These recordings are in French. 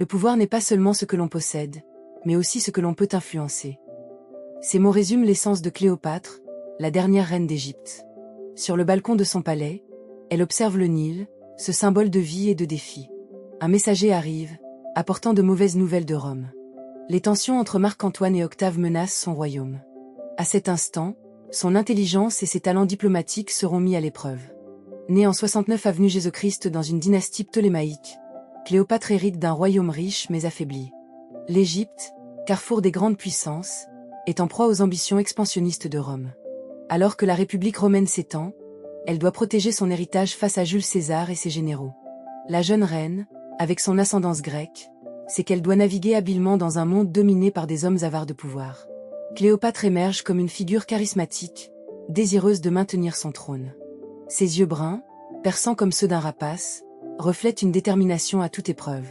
Le pouvoir n'est pas seulement ce que l'on possède, mais aussi ce que l'on peut influencer. Ces mots résument l'essence de Cléopâtre, la dernière reine d'Égypte. Sur le balcon de son palais, elle observe le Nil, ce symbole de vie et de défi. Un messager arrive, apportant de mauvaises nouvelles de Rome. Les tensions entre Marc-Antoine et Octave menacent son royaume. À cet instant, son intelligence et ses talents diplomatiques seront mis à l'épreuve. Née en 69 avenue Jésus-Christ dans une dynastie ptolémaïque, Cléopâtre hérite d'un royaume riche mais affaibli. L'Égypte, carrefour des grandes puissances, est en proie aux ambitions expansionnistes de Rome. Alors que la République romaine s'étend, elle doit protéger son héritage face à Jules César et ses généraux. La jeune reine, avec son ascendance grecque, sait qu'elle doit naviguer habilement dans un monde dominé par des hommes avares de pouvoir. Cléopâtre émerge comme une figure charismatique, désireuse de maintenir son trône. Ses yeux bruns, perçants comme ceux d'un rapace, reflètent une détermination à toute épreuve.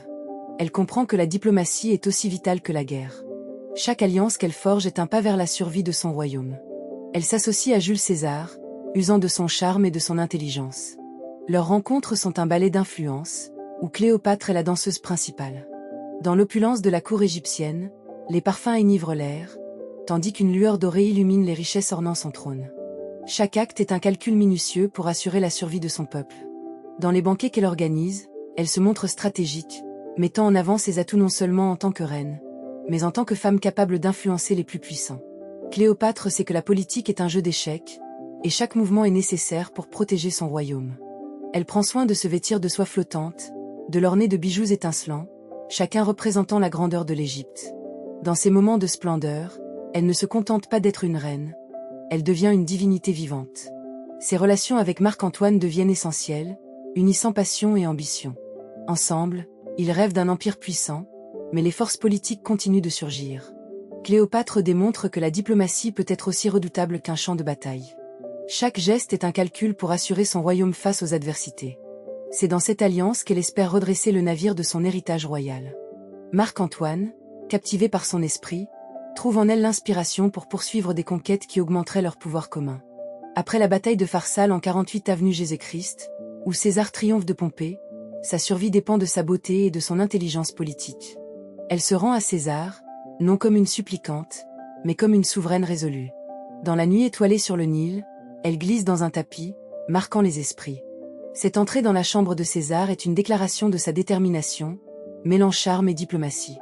Elle comprend que la diplomatie est aussi vitale que la guerre. Chaque alliance qu'elle forge est un pas vers la survie de son royaume. Elle s'associe à Jules César, usant de son charme et de son intelligence. Leurs rencontres sont un ballet d'influence, où Cléopâtre est la danseuse principale. Dans l'opulence de la cour égyptienne, les parfums enivrent l'air, tandis qu'une lueur dorée illumine les richesses ornant son trône. Chaque acte est un calcul minutieux pour assurer la survie de son peuple. Dans les banquets qu'elle organise, elle se montre stratégique, mettant en avant ses atouts non seulement en tant que reine, mais en tant que femme capable d'influencer les plus puissants. Cléopâtre sait que la politique est un jeu d'échecs, et chaque mouvement est nécessaire pour protéger son royaume. Elle prend soin de se vêtir de soie flottante, de l'orner de bijoux étincelants, chacun représentant la grandeur de l'Égypte. Dans ces moments de splendeur, elle ne se contente pas d'être une reine, elle devient une divinité vivante. Ses relations avec Marc-Antoine deviennent essentielles, unissant passion et ambition. Ensemble, ils rêvent d'un empire puissant, mais les forces politiques continuent de surgir. Cléopâtre démontre que la diplomatie peut être aussi redoutable qu'un champ de bataille. Chaque geste est un calcul pour assurer son royaume face aux adversités. C'est dans cette alliance qu'elle espère redresser le navire de son héritage royal. Marc-Antoine, captivé par son esprit, trouve en elle l'inspiration pour poursuivre des conquêtes qui augmenteraient leur pouvoir commun. Après la bataille de Pharsale en 48 avenue Jésus-Christ, où César triomphe de Pompée, sa survie dépend de sa beauté et de son intelligence politique. Elle se rend à César, non comme une supplicante, mais comme une souveraine résolue. Dans la nuit étoilée sur le Nil, elle glisse dans un tapis, marquant les esprits. Cette entrée dans la chambre de César est une déclaration de sa détermination, mêlant charme et diplomatie.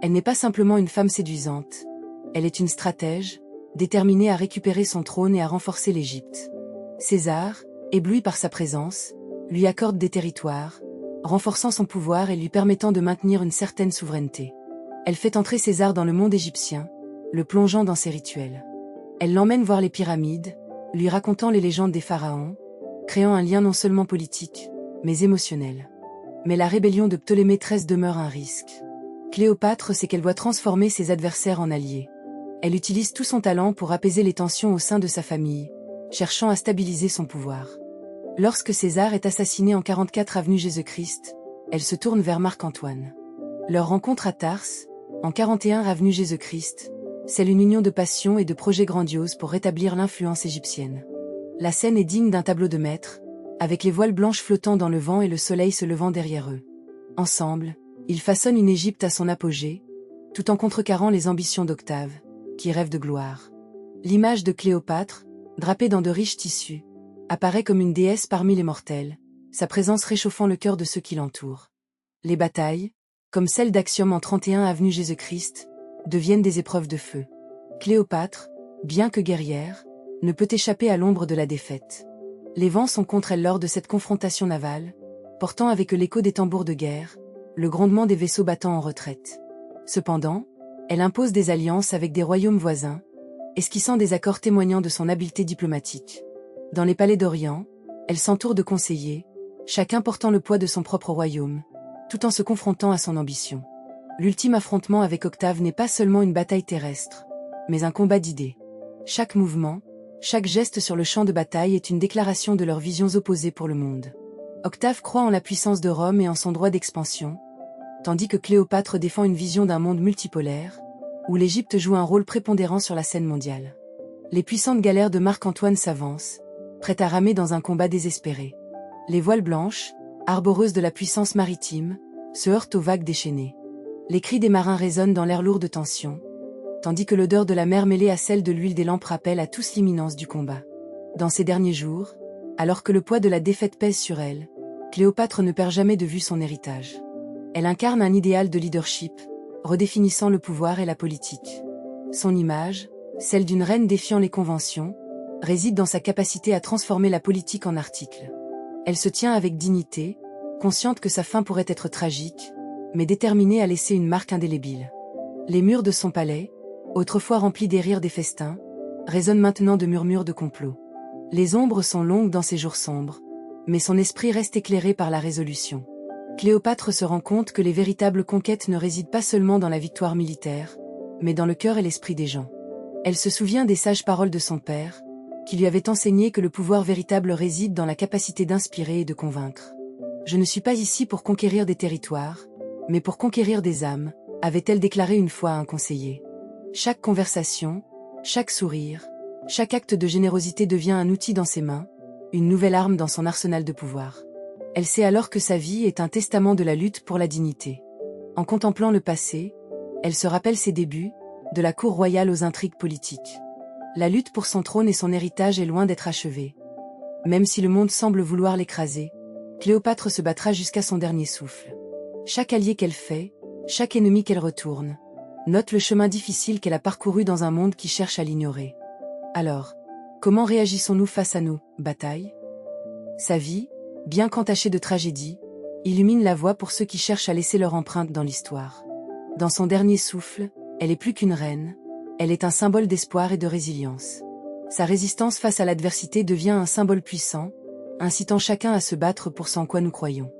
Elle n'est pas simplement une femme séduisante, elle est une stratège, déterminée à récupérer son trône et à renforcer l'Égypte. César, ébloui par sa présence, lui accorde des territoires, renforçant son pouvoir et lui permettant de maintenir une certaine souveraineté. Elle fait entrer César dans le monde égyptien, le plongeant dans ses rituels. Elle l'emmène voir les pyramides, lui racontant les légendes des pharaons, créant un lien non seulement politique, mais émotionnel. Mais la rébellion de Ptolémée XIII demeure un risque. Cléopâtre sait qu'elle doit transformer ses adversaires en alliés. Elle utilise tout son talent pour apaiser les tensions au sein de sa famille, cherchant à stabiliser son pouvoir. Lorsque César est assassiné en 44 avenue Jésus-Christ, elle se tourne vers Marc-Antoine. Leur rencontre à Tarse, en 41 avenue Jésus-Christ, scelle une union de passion et de projets grandioses pour rétablir l'influence égyptienne. La scène est digne d'un tableau de maître, avec les voiles blanches flottant dans le vent et le soleil se levant derrière eux. Ensemble, ils façonnent une Égypte à son apogée, tout en contrecarrant les ambitions d'Octave, qui rêve de gloire. L'image de Cléopâtre, drapée dans de riches tissus, apparaît comme une déesse parmi les mortels, sa présence réchauffant le cœur de ceux qui l'entourent. Les batailles, comme celle d'Actium en 31 avenue Jésus-Christ, deviennent des épreuves de feu. Cléopâtre, bien que guerrière, ne peut échapper à l'ombre de la défaite. Les vents sont contre elle lors de cette confrontation navale, portant avec eux l'écho des tambours de guerre, le grondement des vaisseaux battant en retraite. Cependant, elle impose des alliances avec des royaumes voisins, esquissant des accords témoignant de son habileté diplomatique. Dans les palais d'Orient, elle s'entoure de conseillers, chacun portant le poids de son propre royaume, tout en se confrontant à son ambition. L'ultime affrontement avec Octave n'est pas seulement une bataille terrestre, mais un combat d'idées. Chaque mouvement, chaque geste sur le champ de bataille est une déclaration de leurs visions opposées pour le monde. Octave croit en la puissance de Rome et en son droit d'expansion, tandis que Cléopâtre défend une vision d'un monde multipolaire, où l'Égypte joue un rôle prépondérant sur la scène mondiale. Les puissantes galères de Marc-Antoine s'avancent, prêtes à ramer dans un combat désespéré. Les voiles blanches, arboreuses de la puissance maritime, se heurtent aux vagues déchaînées. Les cris des marins résonnent dans l'air lourd de tension, tandis que l'odeur de la mer mêlée à celle de l'huile des lampes rappelle à tous l'imminence du combat. Dans ces derniers jours, alors que le poids de la défaite pèse sur elle, Cléopâtre ne perd jamais de vue son héritage. Elle incarne un idéal de leadership, redéfinissant le pouvoir et la politique. Son image, celle d'une reine défiant les conventions, réside dans sa capacité à transformer la politique en article. Elle se tient avec dignité, consciente que sa fin pourrait être tragique, mais déterminée à laisser une marque indélébile. Les murs de son palais, autrefois remplis des rires des festins, résonnent maintenant de murmures de complot. Les ombres sont longues dans ces jours sombres, mais son esprit reste éclairé par la résolution. Cléopâtre se rend compte que les véritables conquêtes ne résident pas seulement dans la victoire militaire, mais dans le cœur et l'esprit des gens. Elle se souvient des sages paroles de son père, qui lui avait enseigné que le pouvoir véritable réside dans la capacité d'inspirer et de convaincre. « Je ne suis pas ici pour conquérir des territoires, mais pour conquérir des âmes », avait-elle déclaré une fois à un conseiller. Chaque conversation, chaque sourire, chaque acte de générosité devient un outil dans ses mains, une nouvelle arme dans son arsenal de pouvoir. Elle sait alors que sa vie est un testament de la lutte pour la dignité. En contemplant le passé, elle se rappelle ses débuts, de la cour royale aux intrigues politiques. La lutte pour son trône et son héritage est loin d'être achevée. Même si le monde semble vouloir l'écraser, Cléopâtre se battra jusqu'à son dernier souffle. Chaque allié qu'elle fait, chaque ennemi qu'elle retourne, note le chemin difficile qu'elle a parcouru dans un monde qui cherche à l'ignorer. Alors, comment réagissons-nous face à nos batailles? Sa vie, bien qu'entachée de tragédie, illumine la voie pour ceux qui cherchent à laisser leur empreinte dans l'histoire. Dans son dernier souffle, elle est plus qu'une reine, elle est un symbole d'espoir et de résilience. Sa résistance face à l'adversité devient un symbole puissant, incitant chacun à se battre pour ce en quoi nous croyons.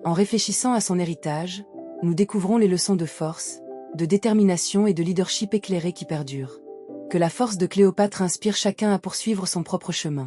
En réfléchissant à son héritage, nous découvrons les leçons de force, de détermination et de leadership éclairé qui perdurent. Que la force de Cléopâtre inspire chacun à poursuivre son propre chemin.